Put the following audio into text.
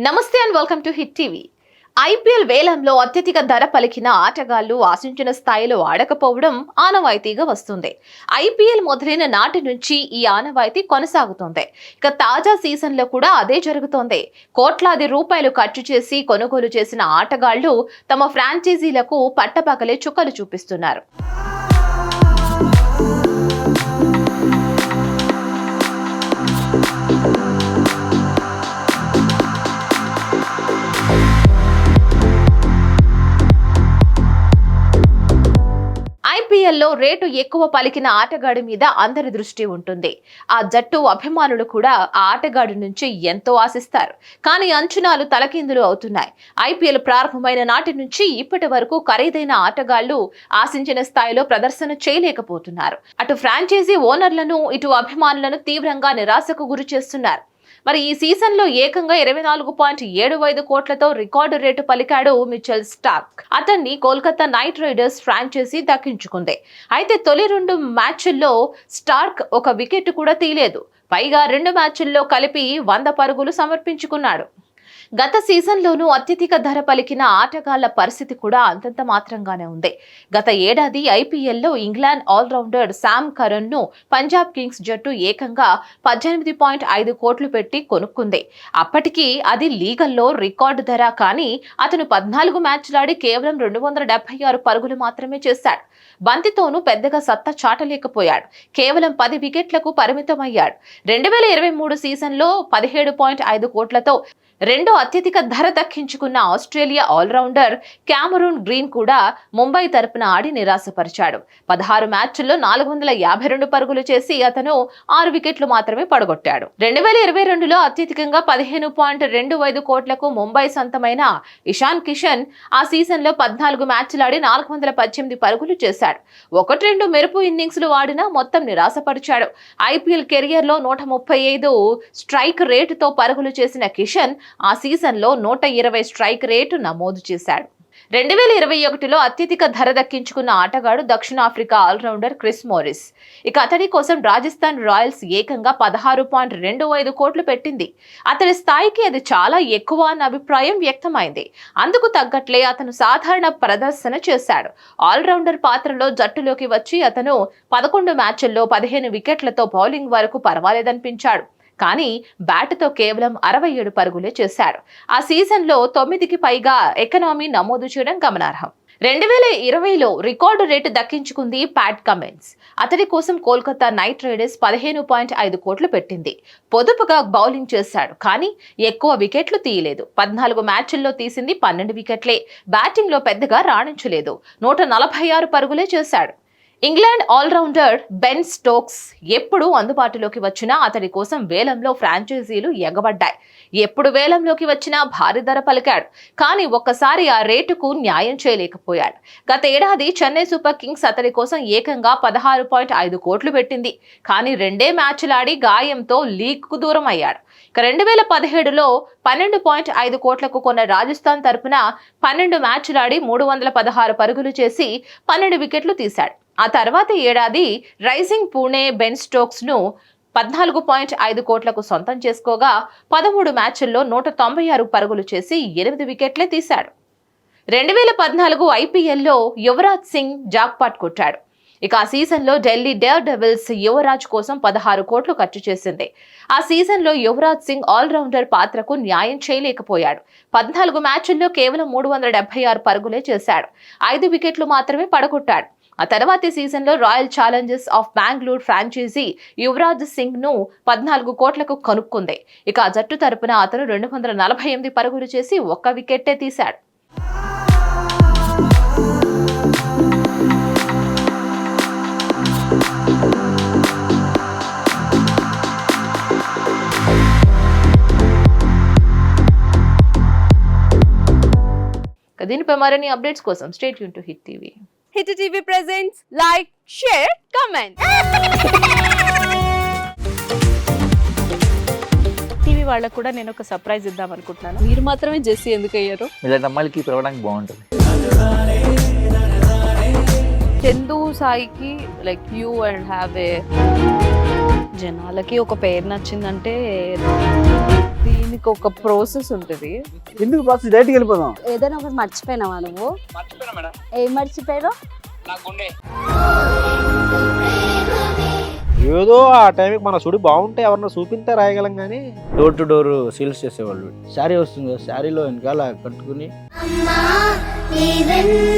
నమస్తే and welcome to hit TV. IPL వేలంలో అత్యధిక ధర పలికిన ఆటగాళ్లు ఆశించిన స్థాయిలో ఆడకపోవడం ఆనవాయితీగా వస్తుంది. ఐపీఎల్ మొదలైన నాటి నుంచి ఈ ఆనవాయితీ కొనసాగుతోంది. ఇక తాజా సీజన్లో కూడా అదే జరుగుతోంది. కోట్లాది రూపాయలు ఖర్చు చేసి కొనుగోలు చేసిన ఆటగాళ్లు తమ ఫ్రాంచైజీలకు పట్టపగలే చుక్కలు చూపిస్తున్నారు. ఐపీఎల్లో రేటు ఎక్కువ పలికిన ఆటగాడి మీద అందరి దృష్టి ఉంటుంది. ఆ జట్టు అభిమానులు కూడా ఆ ఆటగాడి నుంచి ఎంతో ఆశిస్తారు. కానీ అంచనాలు తలకిందులు అవుతున్నాయి. ఐపీఎల్ ప్రారంభమైన నాటి నుంచి ఇప్పటి వరకు ఖరీదైన ఆటగాళ్లు ఆశించిన స్థాయిలో ప్రదర్శన చేయలేకపోతున్నారు. అటు ఫ్రాంచైజీ ఓనర్లను, ఇటు అభిమానులను తీవ్రంగా నిరాశకు గురి చేస్తున్నారు. మరి ఈ సీజన్ లో ఏకంగా 24.75 కోట్లతో రికార్డు రేటు పలికాడు మిచెల్ స్టార్క్. అతన్ని కోల్కతా నైట్ రైడర్స్ ఫ్రాంచైజీ దక్కించుకుంది. అయితే తొలి 2 మ్యాచ్ల్లో స్టార్క్ ఒక వికెట్ కూడా తీయలేదు. పైగా 2 మ్యాచ్ల్లో కలిపి 100 పరుగులు సమర్పించుకున్నాడు. గత సీజన్లోనూ అత్యధిక ధర పలికిన ఆటగాళ్ల పరిస్థితి కూడా అంతంత మాత్రంగానే ఉంది. గత ఏడాది ఐపీఎల్లో ఇంగ్లాండ్ ఆల్రౌండర్ శామ్ కరన్ ను పంజాబ్ కింగ్స్ జట్టు ఏకంగా 18.5 కోట్లు పెట్టి కొనుక్కుంది. అప్పటికి అది లీగల్లో రికార్డు ధర. కానీ అతను 14 మ్యాచ్లాడి కేవలం 276 పరుగులు మాత్రమే చేశాడు. బంతితోనూ పెద్దగా సత్తా చాటలేకపోయాడు. కేవలం 10 వికెట్లకు పరిమితమయ్యాడు. 2023 సీజన్లో 17.5 కోట్లతో రెండో అత్యధిక ధర దక్కించుకున్న ఆస్ట్రేలియా ఆల్రౌండర్ క్యామరూన్ గ్రీన్ కూడా ముంబై తరపున ఆడి నిరాశపరిచాడు. 16 మ్యాచ్ల్లో 452 పరుగులు చేసి అతను 6 వికెట్లు మాత్రమే పడగొట్టాడు. 2022లో అత్యధికంగా 15.25 కోట్లకు ముంబై సొంతమైన ఇషాన్ కిషన్ ఆ సీజన్లో 14 మ్యాచ్లాడి 418 పరుగులు చేశాడు. 1-2 మెరుపు ఇన్నింగ్స్లు ఆడినా మొత్తం నిరాశపరిచాడు. ఐపీఎల్ కెరియర్లో 135 స్ట్రైక్ రేటుతో పరుగులు చేసిన కిషన్ ఆ సీజన్లో 120 స్ట్రైక్ రేటు నమోదు చేశాడు. 2021లో అత్యధిక ధర దక్కించుకున్న ఆటగాడు దక్షిణాఫ్రికా ఆల్రౌండర్ క్రిస్ మోరిస్. ఇక అతడి కోసం రాజస్థాన్ రాయల్స్ ఏకంగా 16.25 కోట్లు పెట్టింది. అతడి స్థాయికి అది చాలా ఎక్కువ అన్న అభిప్రాయం వ్యక్తమైంది. అందుకు తగ్గట్లే అతను సాధారణ ప్రదర్శన చేశాడు. ఆల్రౌండర్ పాత్రలో జట్టులోకి వచ్చి అతను 11 మ్యాచ్ల్లో 15 వికెట్లతో బౌలింగ్ వరకు పర్వాలేదనిపించాడు. కానీ బ్యాట్తో కేవలం 67 పరుగులే చేశాడు. ఆ సీజన్లో 9కి పైగా ఎకనామీ నమోదు చేయడం గమనార్హం. 2020లో రికార్డు రేటు దక్కించుకుంది ప్యాట్ కమిన్స్. అతడి కోసం కోల్కతా నైట్ రైడర్స్ 15.5 కోట్లు పెట్టింది. పొదుపుగా బౌలింగ్ చేశాడు. కానీ ఎక్కువ వికెట్లు తీయలేదు. 14 మ్యాచ్ల్లో తీసింది 12 వికెట్లే. బ్యాటింగ్లో పెద్దగా రాణించలేదు. 146 పరుగులే చేశాడు. ఇంగ్లాండ్ ఆల్రౌండర్ బెన్ స్టోక్స్ ఎప్పుడు అందుబాటులోకి వచ్చినా అతడి కోసం వేలంలో ఫ్రాంచైజీలు ఎగబడ్డాయి. ఎప్పుడు వేలంలోకి వచ్చినా భారీ ధర పలికాడు. కానీ ఒక్కసారి ఆ రేటుకు న్యాయం చేయలేకపోయాడు. గత ఏడాది చెన్నై సూపర్ కింగ్స్ అతడి కోసం ఏకంగా 16.5 కోట్లు పెట్టింది. కానీ 2 మ్యాచ్లాడి గాయంతో లీగ్కు దూరం అయ్యాడు. 2017లో 12.5 కోట్లకు కొన్న రాజస్థాన్ తరపున 12 మ్యాచ్లాడి 316 పరుగులు చేసి 12 వికెట్లు తీశాడు. ఆ తర్వాత ఏడాది రైజింగ్ పూణే బెన్ స్టోక్స్ ను 14.5 కోట్లకు సొంతం చేసుకోగా 13 మ్యాచ్ల్లో 196 పరుగులు చేసి 8 వికెట్లే తీశాడు. 2014 ఐపీఎల్లో యువరాజ్ సింగ్ జాక్పాట్ కొట్టాడు. ఇక ఆ సీజన్లో ఢిల్లీ డేర్ డెవిల్స్ యువరాజ్ కోసం 16 కోట్లు ఖర్చు చేసింది. ఆ సీజన్లో యువరాజ్ సింగ్ ఆల్రౌండర్ పాత్రకు న్యాయం చేయలేకపోయాడు. 14 మ్యాచ్ల్లో కేవలం 376 పరుగులే చేశాడు. 5 వికెట్లు మాత్రమే పడగొట్టాడు. ఆ తర్వాతి సీజన్లో Royal Challengers of Bengaluru franchise Yuvraj Singh ను 14 కోట్లకు కొనుక్కుంది. ఇక ఆ జట్టు తరపున అతను 248 పరుగులు చేసి 1 వికెట్టే తీశాడు. దీనిపై మరిన్ని అప్డేట్స్ కోసం stay tune to hit TV. Hit TV presents like, share, comment. TV వాళ్ళకు కూడా నేను ఒక సర్ప్రైజ్ ఇద్దాం అనుకుంటున్నాను. మీరు మాత్రమే జెస్సీ ఎందుకు అయ్యారు? ఇలాంటి అమ్మాయిలకి పిలవడానికి బాగుంటుంది. చందు సాయికి like you and have a జనాలకి ఒక పేరు నచ్చిందంటే దీని దీనికి ఒక ప్రాసెస్ ఉంటుంది. ఎందుకు ప్రాసెస్ డైరెక్ట్కి వెళ్ళిపోదాం. ఏదైనా ఒకటి మర్చిపోయినావా నువ్వు? ఏం మర్చిపోయావు? ఏదో ఆ టైంకి మన సుడి బాగుంటే ఎవరన్నా చూపిస్తే రాయగలం కానీ డోర్ టు డోర్ సేల్స్ చేసేవాళ్ళు. శారీ వస్తుంది కదా, శారీలో వెనకాల కట్టుకుని అమ్మా నీ వెన్న